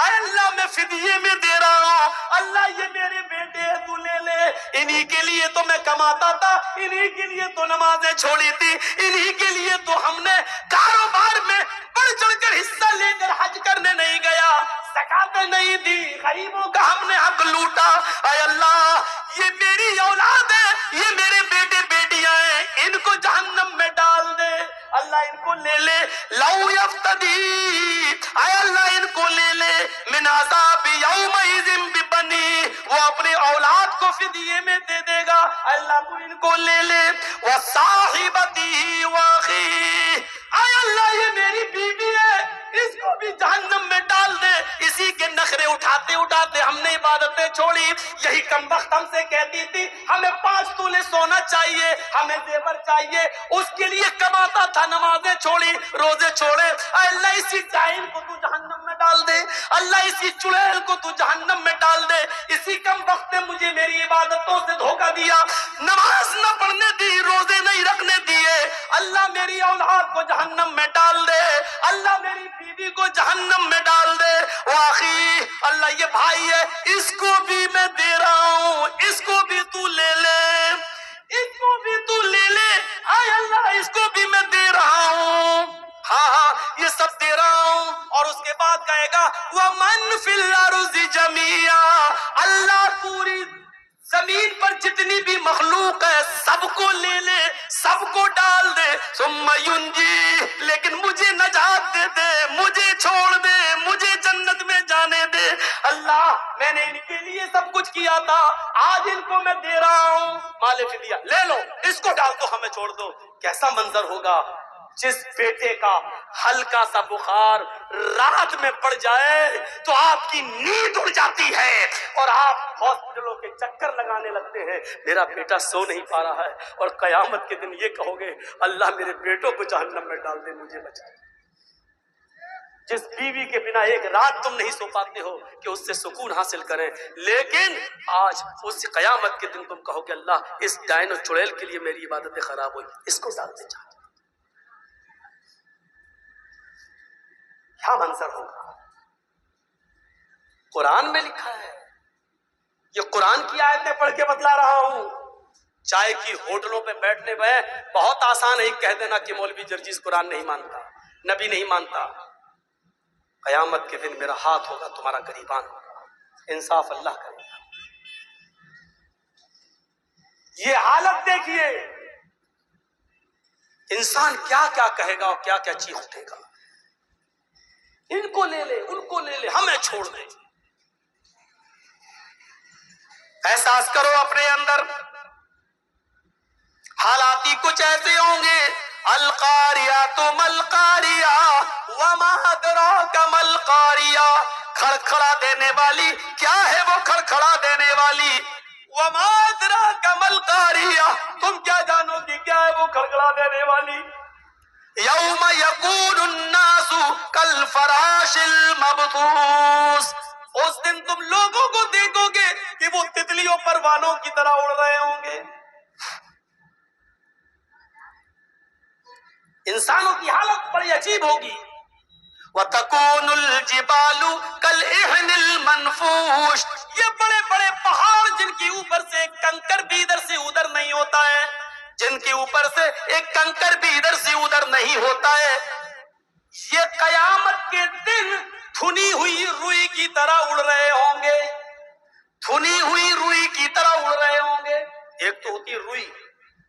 اے اللہ میں فدیے میں دے رہا ہوں، اللہ یہ میرے بیٹے ہیں تو لے لے، انہی کے لیے تو میں کماتا تھا، انہی کے لیے تو نمازیں چھوڑی تھی، انہی کے لیے تو ہم نے کاروبار میں بڑھ چڑھ کر حصہ لے کر حج کرنے نہیں گیا، زکاتیں نہیں دی، غریبوں کا ہم نے حق لوٹا۔ اے اللہ یہ میری اولاد ہے، یہ میرے بیٹے بیٹیاں ہیں، ان کو جہنم میں ڈال دے، اللہ ان کو لے لے۔ لو یفتدی، اے اللہ ان کو لے لے، من عذاب یومئذ ببنی، وہ اپنے اولاد کو فدیے میں دے دے گا، اللہ تو ان کو لے لے۔ وصاحبتہ واخیہ، اے اللہ یہ میری بیوی ہے اس کو بھی جہنم میں ڈال دے، اسی کے نخرے اٹھاتے اٹھاتے ہم نے عبادتیں چھوڑی، یہی کمبخت ہم سے کہتی تھی ہمیں 5 تولے سونا چاہیے، ہمیں زیور چاہیے، اس کے لیے کماتا تھا، نمازیں چھوڑی، روزے چھوڑے، اے اللہ اسی ٹائم کو تو جہنم میں ڈال دے، اللہ اسی چڑیل کو تو جہنم میں ڈال دے، اسی کمبخت نے مجھے میری عبادتوں سے دھوکہ دیا، نماز نہ پڑھنے دی، روزے نہیں رکھنے دیے، اللہ میری اولاد کو جہنم میں ڈال دے، اللہ میری بیوی کو جہنم میں ڈال دے۔ واخی، اللہ یہ بھائی ہے اس کو بھی میں دے رہا ہوں، اس کو بھی تو لے لے، اس کو بھی تو لے لے، اے اللہ اس کو بھی میں دے رہا ہوں، ہاں ہاں یہ سب دے رہا ہوں۔ اور اس کے بعد کہے گا وَمَنْ فِي الْأَرْضِ جَمِيعًا، اللہ پوری زمین پر جتنی بھی مخلوق ہے سب کو لے لے، سب کو ڈال دے، ثم ینجی، لیکن مجھے نجات دے دے، مجھے چھوڑ دے، مجھے جنت میں جانے دے۔ اللہ میں نے ان کے لیے سب کچھ کیا تھا، آج ان کو میں دے رہا ہوں، مال فدیہ لے لو، اس کو ڈال دو، ہمیں چھوڑ دو۔ کیسا منظر ہوگا جس بیٹے کا ہلکا سا بخار رات میں پڑ جائے تو آپ کی نیند اڑ جاتی ہے اور آپ ہاسپٹلوں کے چکر لگانے لگتے ہیں، میرا بیٹا سو نہیں پا رہا ہے، اور قیامت کے دن یہ کہو گے اللہ میرے بیٹوں کو جہنم میں ڈال دے، مجھے بچا۔ جس بیوی کے بنا ایک رات تم نہیں سو پاتے ہو کہ اس سے سکون حاصل کریں، لیکن آج اس قیامت کے دن تم کہو کہ اللہ اس ڈائن اور چڑیل کے لیے میری عبادتیں خراب ہوئی، اس کو ڈال دے۔ کیا منظر ہوگا؟ قرآن میں لکھا ہے، یہ قرآن کی آیتیں پڑھ کے بتلا رہا ہوں۔ چائے کی ہوٹلوں پہ بیٹھنے میں بہت آسان ہے کہہ دینا کہ مولوی جرجیز قرآن نہیں مانتا، نبی نہیں مانتا، قیامت کے دن میرا ہاتھ ہوگا تمہارا گریبان ہوگا، انصاف اللہ کرے گا۔ یہ حالت دیکھیے انسان کیا کیا کہے گا اور کیا کیا چیخ اٹھے گا، ان کو لے لے، ان کو لے لے، ہمیں چھوڑ دے۔ احساس کرو اپنے اندر، حالات ہی کچھ ایسے ہوں گے. القاریہ مل قاریہ وما ادراک مل قاریہ، کھڑکھڑا دینے والی کیا ہے وہ کھڑکھڑا دینے والی. وما ادراک مل قاریہ، تم کیا جانو گی کیا ہے وہ کھڑکھڑا دینے والی. یوم یکون الناس کالفراش المبثوث، اس دن تم لوگوں کو دیکھو گے کہ وہ تتلیوں پروانوں کی طرح اڑ رہے ہوں گے. انسانوں کی حالت بڑی عجیب ہوگی. وَتَكُونُ الْجِبَالُ كَالْإِحْنِ الْمَنْفُوشِ، یہ بڑے بڑے پہاڑ جن کے اوپر سے ایک کنکر بھی ادھر سے ادھر نہیں ہوتا ہے، جن کے اوپر سے ایک کنکر بھی ادھر سے ادھر نہیں ہوتا ہے، یہ قیامت کے دن تھنی ہوئی روئی کی طرح اڑ رہے ہوں گے. تھنی ہوئی روئی کی طرح اڑ رہے ہوں گے. ایک تو ہوتی روئی،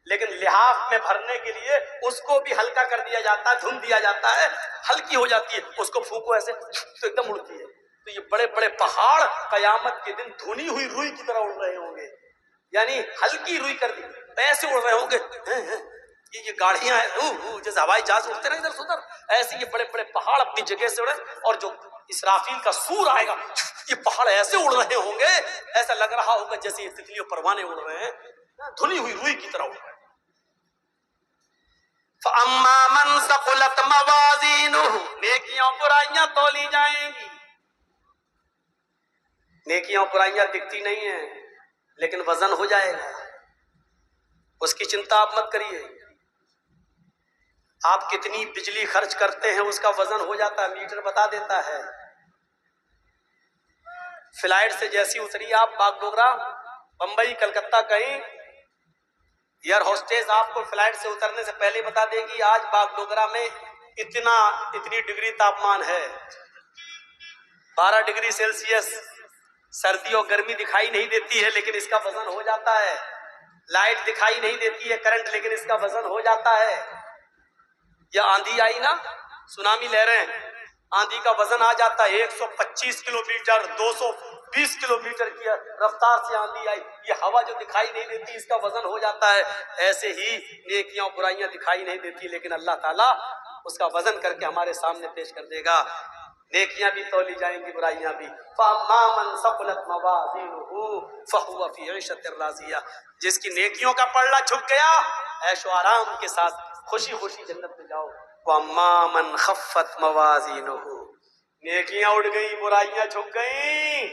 لیکن لحاف میں بھرنے کے لیے اس کو بھی ہلکا کر دیا جاتا ہے، دھن دیا جاتا ہے، ہلکی ہو جاتی ہے. اس کو پھونکو ایسے تو ایک دم اڑتی ہے. تو یہ بڑے بڑے پہاڑ قیامت کے دن دھنی ہوئی روئی کی طرح اڑ رہے ہوں گے، یعنی ہلکی روئی کر دی ایسے اڑ رہے ہوں گے. یہ گاڑیاں جیسے ہوائی جہاز اڑتے نا ادھر سے ادھر، ایسے یہ بڑے بڑے پہاڑ اپنی جگہ سے اڑے. اور جو اسرافیل کا سور آئے گا، یہ پہاڑ ایسے اڑ رہے ہوں گے، ایسا لگ رہا ہوگا جیسے یہ تتلیوں پروانے اڑ رہے ہیں، دھنی ہوئی روئی کی طرح اڑ رہے ہیں. فَأَمَّا مَنْ ثَقُلَتْ مَوَازِينُهُ، نیکیاں برائیاں تولی جائیں گی. نیکیاں برائیاں دکھتی نہیں ہیں لیکن وزن ہو جائے گا، اس کی چنتا آپ مت کریے. آپ کتنی بجلی خرچ کرتے ہیں اس کا وزن ہو جاتا ہے، میٹر بتا دیتا ہے. فلائٹ سے جیسی اتری آپ باگڈوگرا، بمبئی، کلکتہ کہیں، ایئر ہوسٹیس آپ کو فلائٹ سے اترنے سے پہلے بتا دے گی آج باگڈوگرا میں اتنی ڈگری تاپمان ہے. 12 ڈگری سیلسیس. سردی اور گرمی دکھائی نہیں دیتی ہے لیکن اس کا وزن ہو جاتا ہے. لائٹ دکھائی نہیں دیتی ہے، کرنٹ، لیکن اس کا وزن ہو جاتا ہے. یا آندھی آئی نا، سونامی لہریں، آندھی کا وزن آ جاتا ہے 125 کلومیٹر، 220 کلومیٹر کی رفتار سے آندھی آئی، یہ ہوا جو دکھائی نہیں دیتی اس کا وزن ہو جاتا ہے. ایسے ہی نیکیاں اور برائیاں دکھائی نہیں دیتی لیکن اللہ تعالیٰ اس کا وزن کر کے ہمارے سامنے پیش کر دے گا. نیکیاں بھی تولی جائیں گی، برائیاں بھی. فَأَمَّا مَنْ ثَقُلَتْ مَوَازِينُهُ فَهُوَ فِي عِيشَةٍ رَاضِيَةٍ، جس کی نیکیوں کا پلڑا جھک گیا، عیش و آرام کے ساتھ خوشی خوشی جنت میں جاؤ. وَأَمَّا مَنْ خَفَّتْ مَوَازِينُهُ، نیکیاں اڑ گئیں، برائیاں جھک گئیں،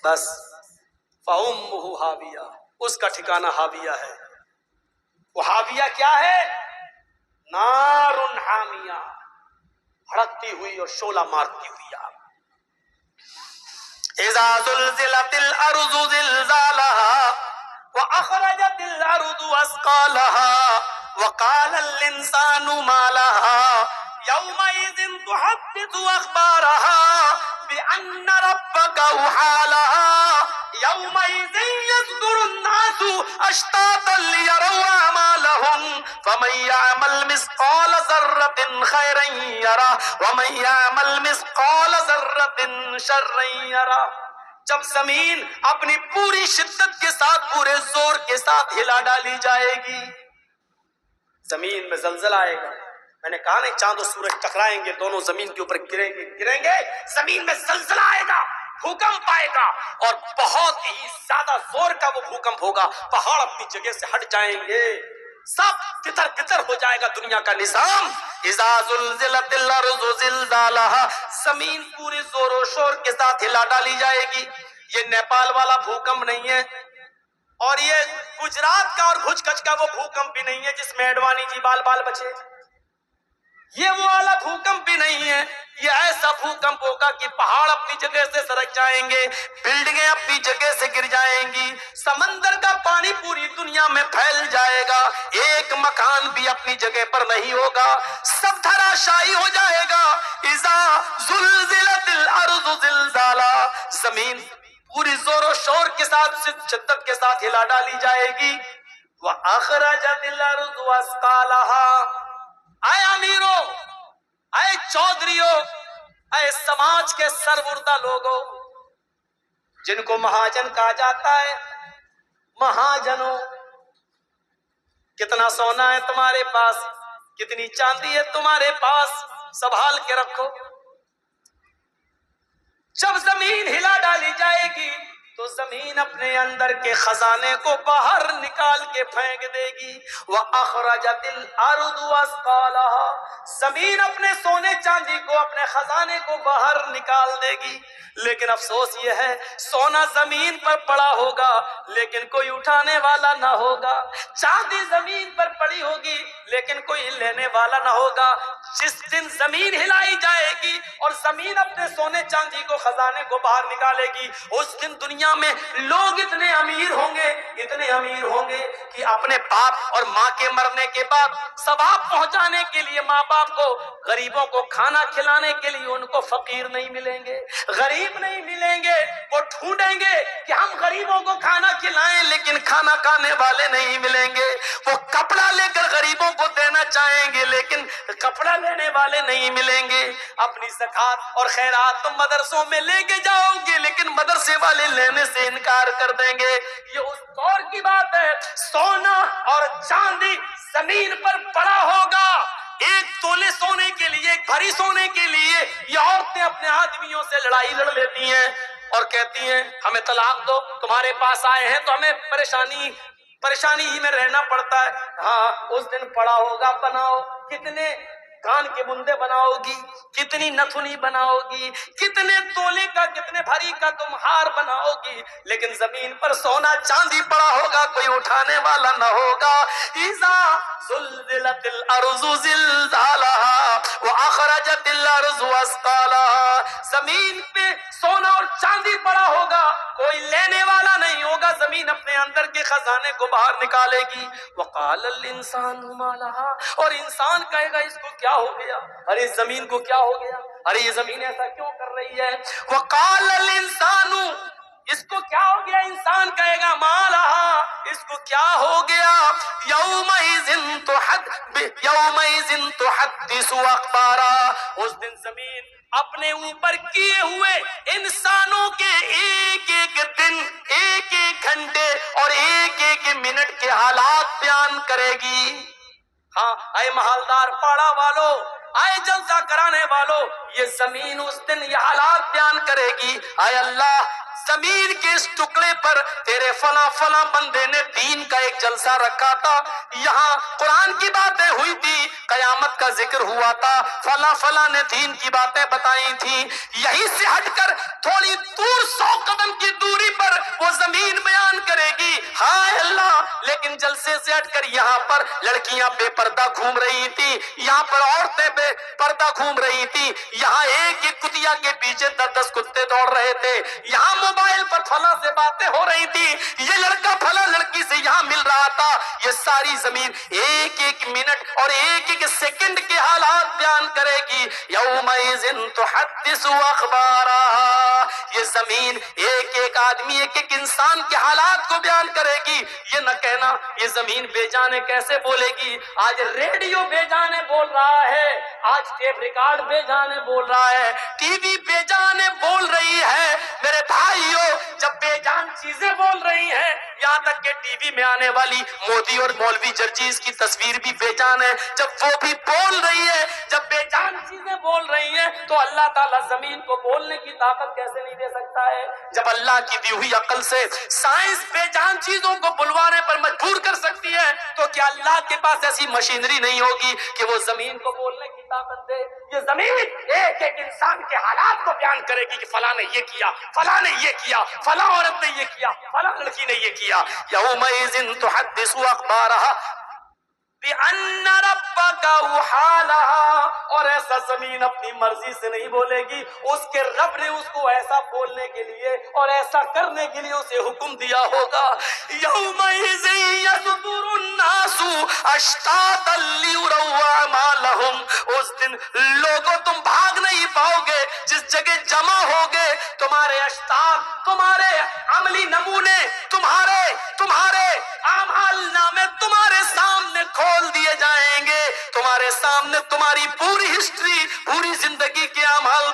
بس فَأُمُّهُ هَاوِيَةٌ، اس کا ٹھکانہ ہاویہ ہے. وہ ہاویہ کیا ہے؟ نار حامیہ، بھڑکتی ہوئی اور شعلہ مارتی ہوئی آگ. اذا زلزلت الارض زلزالها واخرجت الارض اثقالها وقال الانسان ما لها يومئذ تحدث اخبارها بان ربك اوحى لها يومئذ يصدر الناس اشتاتا ليروا اعمالهم فمن يعمل مثقال ذرة خيرا يره ومن يعمل مثقال ذرة شرا يره. جب زمین اپنی پوری شدت کے ساتھ، پورے زور کے ساتھ ہلا ڈالی جائے گی، زمین میں زلزلہ آئے گا. میں نے کہا نہیں، چاند و سورج ٹکرائیں گے، دونوں زمین کے اوپر گریں گے، زمین میں زلزلہ آئے گا، بھوکمپ آئے گا، اور بہت ہی زیادہ زور کا وہ بھوکمپ ہوگا. پہاڑ اپنی جگہ سے ہٹ جائیں گے، سب تتر بتر ہو جائے گا دنیا کا نظام. اذا زلزلت الارض زلزالها، زمین پورے زور و شور کے ساتھ ہلا ڈالی جائے گی. یہ نیپال والا بھوکمپ نہیں ہے، اور یہ گجرات کا اور بھج کچھ کا وہ بھوکمپ بھی نہیں ہے جس میں اڈوانی جی بال بال بچے. یہ وہ والا بھوکمپ بھی نہیں ہے. یہ ایسا بھوکمپ ہوگا کہ پہاڑ اپنی جگہ سے سرک جائیں گے، بلڈنگیں اپنی جگہ سے گر جائیں گی، سمندر کا پانی پوری دنیا میں پھیل جائے گا، ایک مکان بھی اپنی جگہ پر نہیں ہوگا، سب دھراشائی ہو جائے گا. اذا زلزلت الارض زلزالہ، زمین پوری زور و شور کے ساتھ، شدت کے ساتھ ہلا ڈالی جائے گی. وَأَخْرَجَتِ الْأَرْضُ أَثْقَالَهَا، اے امیرو، اے چودھریو، اے سماج کے سربردہ لوگو، جن کو مہاجن کہا جاتا ہے. مہاجنوں، کتنا سونا ہے تمہارے پاس، کتنی چاندی ہے تمہارے پاس، سنبھال کے رکھو. جب زمین ہلا ڈالی جائے گی تو زمین اپنے اندر کے خزانے کو باہر نکال کے پھینک دے گی. وَأَخْرَجَتِ الْأَرْضُ أَثْقَالَهَا، زمین اپنے سونے چاندی کو، اپنے خزانے کو باہر نکال دے گی. لیکن افسوس یہ ہے سونا زمین پر پڑا ہوگا لیکن کوئی اٹھانے والا نہ ہوگا، چاندی زمین پر پڑی ہوگی لیکن کوئی لینے والا نہ ہوگا. جس دن زمین ہلائی جائے گی اور زمین اپنے سونے چاندی کو، خزانے کو باہر نکالے گی، اس دن دنیا میں لوگ اتنے امیر ہوں گے، اتنے امیر ہوں گے کہ اپنے باپ اور ماں کے مرنے کے بعد ثواب پہنچانے کے لیے ماں باپ کو، غریبوں کو کھانا کھلانے کے لیے ان کو فقیر نہیں ملیں گے، غریب نہیں ملیں گے. وہ ڈھونڈیں گے کہ ہم غریبوں کو کھانا کھلائیں لیکن کھانا کھانے والے نہیں ملیں گے. وہ کپڑا لے کر غریبوں کو دینا چاہیں گے لیکن کپڑا لینے والے نہیں ملیں گے. اپنی زکات اور خیرات تم مدرسوں میں لے کے جاؤ گے لیکن مدرسے والے لینے سے انکار کر دیں گے. یہ اس دور کی بات ہے. سونا اور چاندی زمین پر پڑا ہوگا. ایک تولے سونے کے لیے، ایک بھری سونے کے لیے یہ عورتیں اپنے آدمیوں سے لڑائی لڑ لیتی ہیں اور کہتی ہیں ہمیں طلاق دو، تمہارے پاس آئے ہیں تو ہمیں پریشانی ہی میں رہنا پڑتا ہے. ہاں اس دن پڑا ہوگا، بناؤ. کتنے کان کے بندے بناؤ گی، کتنی نتھنی بناؤ گی، کتنے تولے کا، کتنے بھری کا تم ہار بناؤ گی، لیکن زمین پر سونا چاندی پڑا ہوگا، کوئی اٹھانے والا نہ ہوگا. اذا زلزلت الارض زلزالها واخرجت الارض اثقالها، زمین پہ سونا اور چاندی پڑا ہوگا، کوئی لینے والا نہیں ہوگا، زمین اپنے اندر کے خزانے کو باہر نکالے گی. وقال الانسان ما لها، اور انسان کہے گا اس کو کیا ہو گیا، ارے زمین کو کیا ہو گیا، ارے یہ زمین ایسا کیوں کر رہی ہے. وقال الانسان، اس کو کیا ہو گیا، انسان کہے گا ما لها، اس کو کیا ہو گیا. یومئذ تحدث اخبارا، اس دن زمین اپنے اوپر کیے ہوئے انسانوں کے ایک ایک دن، ایک ایک گھنٹے اور ایک ایک منٹ کے حالات بیان کرے گی. ہاں اے محلدار پاڑا والو، اے جلسہ کرانے والو، یہ زمین اس دن یہ حالات بیان کرے گی. اے اللہ، زمین کے اس ٹکڑے پر تیرے فلاں فلاں بندے نے دین کا ایک جلسہ رکھا تھا، یہاں قرآن کی باتیں ہوئی تھی، قیامت کا ذکر ہوا تھا، فلاں فلاں نے دین کی باتیں بتائی تھی. یہیں سے ہٹ کر تھوڑی دور 100 قدم کی دوری پر وہ زمین بیان کرے گی. ہائے اللہ، لیکن جلسے سے ہٹ کر یہاں پر لڑکیاں بے پردہ گھوم رہی تھی، یہاں پر عورتیں بے پردہ گھوم رہی تھی، یہاں ایک ایک کتیا کے پیچھے 10 کتے دوڑ رہے تھے، یہاں موبائل پر فلاں سے باتیں ہو رہی تھی، یہ لڑکا فلاں لڑکی سے یہاں مل رہا تھا. یہ ساری زمین ایک ایک منٹ اور ایک ایک سیکنڈ کے حالات بیان کرے گی. یومئذ تحدث اخبارها، یہ زمین ایک ایک آدمی، ایک ایک انسان کے حالات کو بیان کرے گی. یہ نہ کہنا یہ زمین بے جانے کیسے بولے گی. آج ریڈیو بے جانے بول رہا ہے، آج ٹیپ ریکارڈ بے جانے بول رہا ہے، ٹی وی بے جانے بول رہی ہے. میرے بھائیو، جب بے جان چیزیں بول رہی ہیں، یہاں تک کہ ٹی وی میں آنے والی مودی اور مولوی جرجیز کی تصویر بھی بے جان ہے، جب وہ بھی بول رہی ہے، جب بے جان چیزیں بول رہی ہیں، تو اللہ تعالیٰ زمین کو بولنے کی طاقت کیسے نہیں دے سکتا ہے. جب اللہ کی دی ہوئی عقل سے سائنس بے جان چیزوں کو بلوانے پر مجبور کر سکتی ہے، تو کیا اللہ کے پاس ایسی مشینری نہیں ہوگی کہ وہ زمین کو بولنے کی طاقت دے. یہ زمین ایک ایک انسان کے حالات کو بیان کرے گی کہ فلاں نے یہ کیا، فلاں نے یہ کیا، فلاں عورت نے یہ کیا، فلاں لڑکی نے یہ کیا. یومئذ تحدث اخبارها بِأَنَّ رَبَّكَ أَوْحَىٰ لَهَا، اور ایسا زمین اپنی مرضی سے نہیں بولے گی، اس کے رب نے اس کو ایسا بولنے کے لیے اور ایسا کرنے کے لیے اسے حکم دیا ہوگا. یومئذ یصدر الناس اشتاتا لیروا اعمالهم، اس دن لوگوں تم بھاگ نہیں پاؤ گے، جس جگہ جمع ہوگے تمہارے اشتات، تمہارے عملی نمونے، تمہارے اعمال نامے تمہارے سامنے کھول دیے جائیں گے، تمہارے سامنے تمہاری پوری ہسٹری، پوری زندگی کے اعمال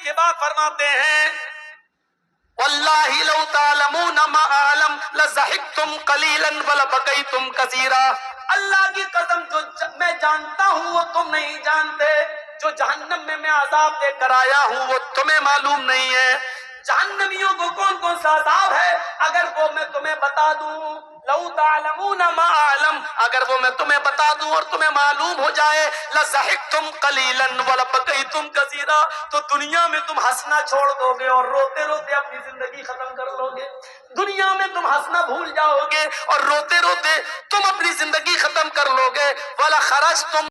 اس کے بعد فرماتے ہیں واللہ لو تعلمون ما اعلم لضحکتم قلیلا ولبکیتم کثیرا، اللہ کی قسم جو میں جانتا ہوں وہ تم نہیں جانتے، جو جہنم میں عذاب دے کر آیا ہوں وہ تمہیں معلوم نہیں ہے۔ جہنمیوں کو کون کون سا عذاب ہے اگر وہ میں تمہیں بتا دوں، لو تعلمون ما اعلم، اگر وہ میں تمہیں بتا دوں اور تمہیں معلوم ہو جائے، لضحکتم قلیلا ولبکیتم کثیرا، تو دنیا میں تم ہنسنا چھوڑ دو گے اور روتے روتے اپنی زندگی ختم کر لو گے۔ دنیا میں تم ہنسنا بھول جاؤ گے اور روتے روتے تم اپنی زندگی ختم کر لو گے۔ وَلَخَرَجْتُمْ